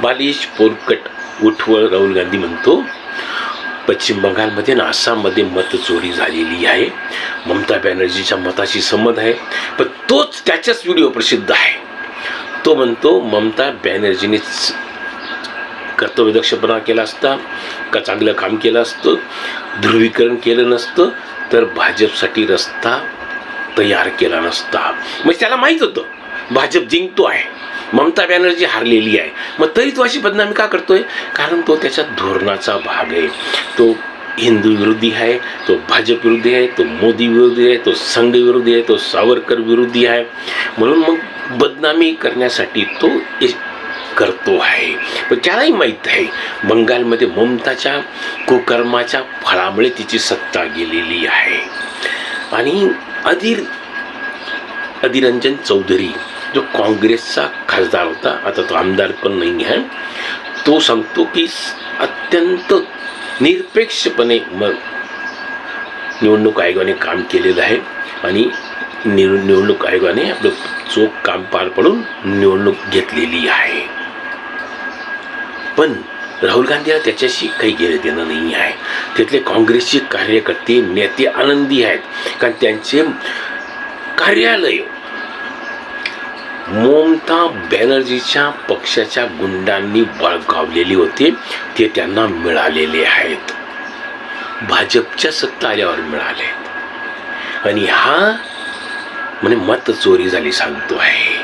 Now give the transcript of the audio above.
बालिश पोरकट उठवळ राहुल गांधी म्हणतो, पश्चिम बंगालमध्ये आणि आसाममध्ये मतचोरी झालेली आहे. ममता बॅनर्जीच्या मताशी संमत आहे. पण तोच त्याच्याच व्हिडिओ प्रसिद्ध आहे. तो म्हणतो ममता बॅनर्जीनेच कर्तव्यदक्षपणा केला असता, का चांगलं काम केलं असतं, ध्रुवीकरण केलं नसतं तर भाजपसाठी रस्ता तयार केला नसता. मग त्याला माहीत होतं भाजप जिंकतो आहे, ममता बॅनर्जी हारलेली आहे. मग तरी तो अशी बदनामी का करतोय? कारण तो त्याच्या धोरणाचा भाग आहे. तो हिंदू विरोधी आहे, तो भाजप विरोधी आहे, तो मोदी विरोधी आहे, तो संघ विरोधी आहे, तो सावरकर विरोधी आहे. म्हणून मग बदनामी करण्यासाठी तो करतो आहे. पण त्यालाही माहीत आहे बंगालमध्ये ममताच्या कुकर्माच्या फळामुळे तिची सत्ता गेलेली आहे. आणि अधीर रंजन चौधरी जो काँग्रेसचा खासदार होता, आता तो आमदार पण नाही आहे, तो सांगतो की अत्यंत निरपेक्षपणे निवडणूक आयोगाने काम केलेलं आहे आणि निवडणूक आयोगाने आपलं चोख काम पार पाडून निवडणूक घेतलेली आहे. पण राहुल गांधीला त्याच्याशी काही घेणं देणं नाही आहे. तिथले काँग्रेसचे कार्यकर्ते नेते आनंदी आहेत, कारण त्यांचे कार्यालय ममता बॅनर्जीच्या पक्षाच्या गुंडांनी बळकावलेले होते, ते त्यांना मिळालेले आहेत. भाजपच्या सत्ता आल्यावर मिळाले. आणि हा म्हणे मतचोरी झाली सांगतो आहे.